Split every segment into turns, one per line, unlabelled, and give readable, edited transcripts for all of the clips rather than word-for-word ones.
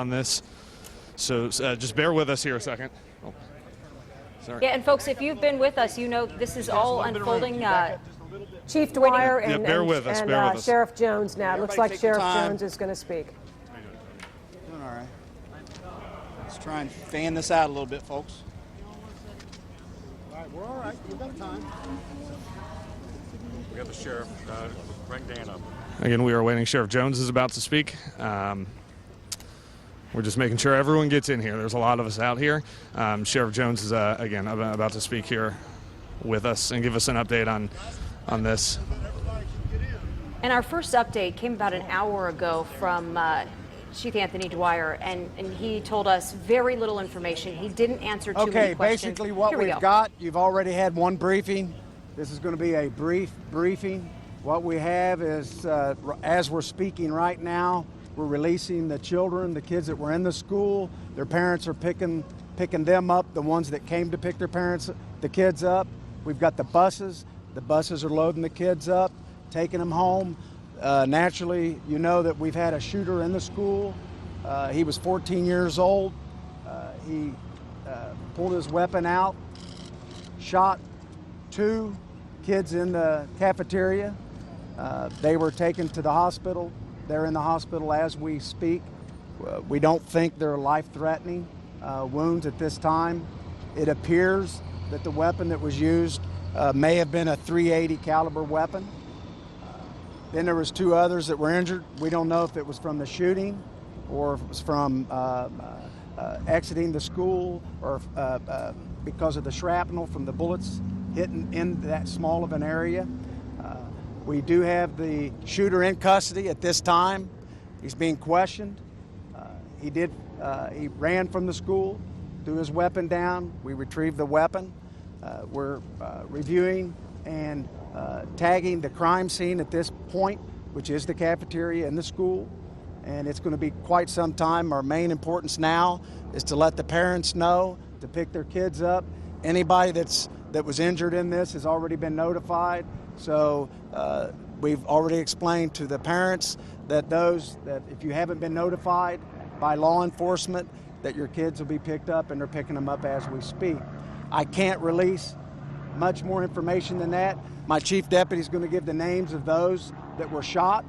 on this, so just bear with us here a second. Oh, sorry.
Yeah, and folks, if you've been with us, you know this is all unfolding.
Chief Dwyer
Yeah, bear with us.
Sheriff Jones now. It looks like Sheriff Jones is going to speak.
Doing all right. Let's try and fan this out a little bit, folks.
All right, we're all right. We've got time.
We have the sheriff. Bring Dan up.
Again, we are waiting. Sheriff Jones is about to speak. We're just making sure everyone gets in here. There's a lot of us out here. Sheriff Jones is, again, about to speak here with us and give us an update on this.
And our first update came about an hour ago from Chief Anthony Dwyer, and he told us very little information. He didn't answer too many questions.
Okay, basically what we've got, you've already had one briefing. This is going to be a brief briefing. What we have is, as we're speaking right now, we're releasing the children, the kids that were in the school. Their parents are picking them up, the ones that came to pick the kids up. We've got the buses. The buses are loading the kids up, taking them home. Naturally, you know that we've had a shooter in the school. He was 14 years old. He pulled his weapon out, shot 2 kids in the cafeteria. They were taken to the hospital. They're in the hospital as we speak. We don't think they're life-threatening wounds at this time. It appears that the weapon that was used may have been a .380 caliber weapon. Then there was 2 others that were injured. We don't know if it was from the shooting or if it was from exiting the school or because of the shrapnel from the bullets hitting in that small of an area. We do have the shooter in custody at this time. He's being questioned. He ran from the school, threw his weapon down. We retrieved the weapon. We're reviewing and tagging the crime scene at this point, which is the cafeteria in the school. And it's going to be quite some time. Our main importance now is to let the parents know to pick their kids up. Anybody that was injured in this has already been notified. So we've already explained to the parents that if you haven't been notified by law enforcement, that your kids will be picked up, and they're picking them up as we speak. I can't release much more information than that. My chief deputy is going to give the names of those that were shot,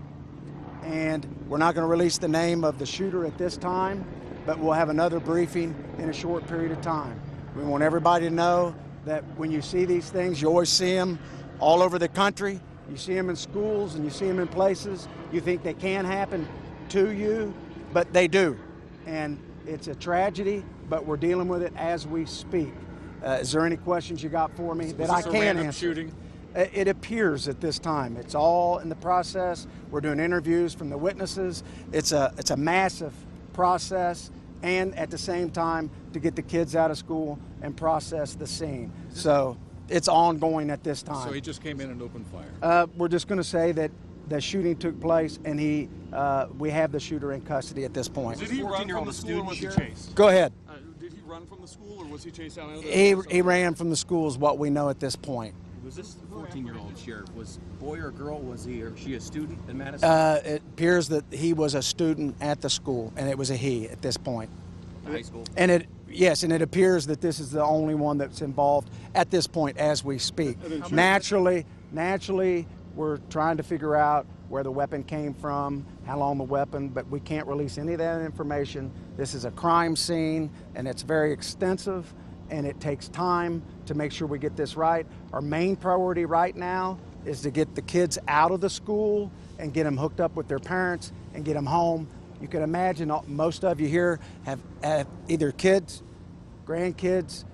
and we're not going to release the name of the shooter at this time, but we'll have another briefing in a short period of time. We want everybody to know that when you see these things, you always see them all over the country. You see them in schools and you see them in places. You think they can happen to you, but they do. And it's a tragedy, but we're dealing with it as we speak. Is there any questions you got for me that I can answer?
Shooting?
It appears at this time. It's all in the process. We're doing interviews from the witnesses. It's a massive process, and at the same time to get the kids out of school and process the scene. So it's ongoing at this time.
So he just came in and opened fire?
We're just going to say that the shooting took place, and we have the shooter in custody at this point.
Did he run from the school or was he chased?
Go ahead.
Did he run from the school or was he chased out?
He ran from the school is what we know at this point.
Was this 14-year-old sheriff? Was boy or girl? Was he or she a student in Madison?
It appears that he was a student at the school, and it was a he at this point.
High school?
And it appears that this is the only one that's involved at this point as we speak. Naturally, we're trying to figure out where the weapon came from, how long the weapon, but we can't release any of that information. This is a crime scene, and it's very extensive, and it takes time to make sure we get this right. Our main priority right now is to get the kids out of the school and get them hooked up with their parents and get them home. You can imagine most of you here have either kids, grandkids,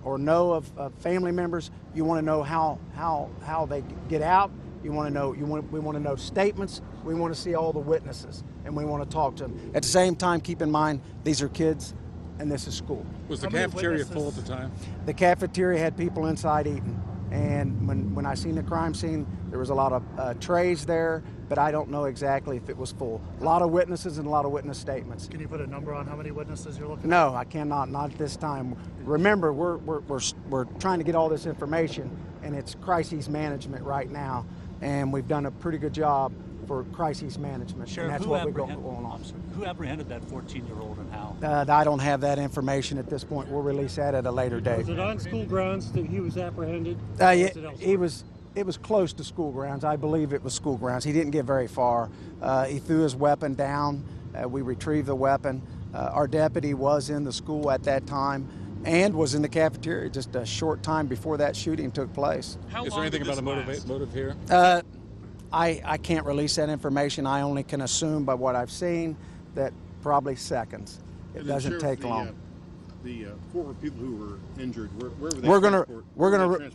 or know of family members. You want to know how they get out. We want to know statements. We want to see all the witnesses, and we want to talk to them. At the same time, keep in mind these are kids, and this is school.
Was the cafeteria full at the time?
The cafeteria had people inside eating, and when I seen the crime scene, there was a lot of trays there, but I don't know exactly if it was full. A lot of witnesses and a lot of witness statements.
Can you put a number on how many witnesses you're looking at?
No, I cannot, not at this time. Remember, we're trying to get all this information, and it's crisis management right now, and we've done a pretty good job for crisis management,
Sheriff,
and that's
who
what we're going
apprehend-
on.
Who apprehended that 14-year-old and how?
I don't have that information at this point. We'll release that at a later date.
Was it on school grounds that he was apprehended?
Yeah,
Or was it elsewhere?
it was close to school grounds. I believe it was school grounds. He didn't get very far. He threw his weapon down. We retrieved the weapon. Our deputy was in the school at that time and was in the cafeteria just a short time before that shooting took place.
Is there anything about a motive here?
I can't release that information. I only can assume by what I've seen that probably seconds. It doesn't take long.
The 4 people who were injured, where were they?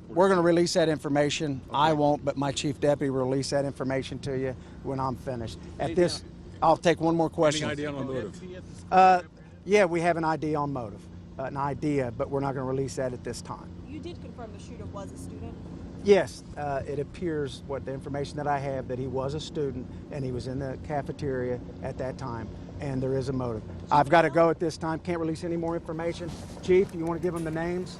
We're gonna release that information. Okay. I won't, but my chief deputy will release that information to you when I'm finished. At this, I'll take one more question.
Any idea on motive?
Yeah, we have an idea on motive, but we're not going to release that at this time.
You did confirm the shooter was a student?
Yes, it appears, the information that I have, that he was a student and he was in the cafeteria at that time, and there is a motive. I've got to go at this time. Can't release any more information. Chief, you want to give them the names?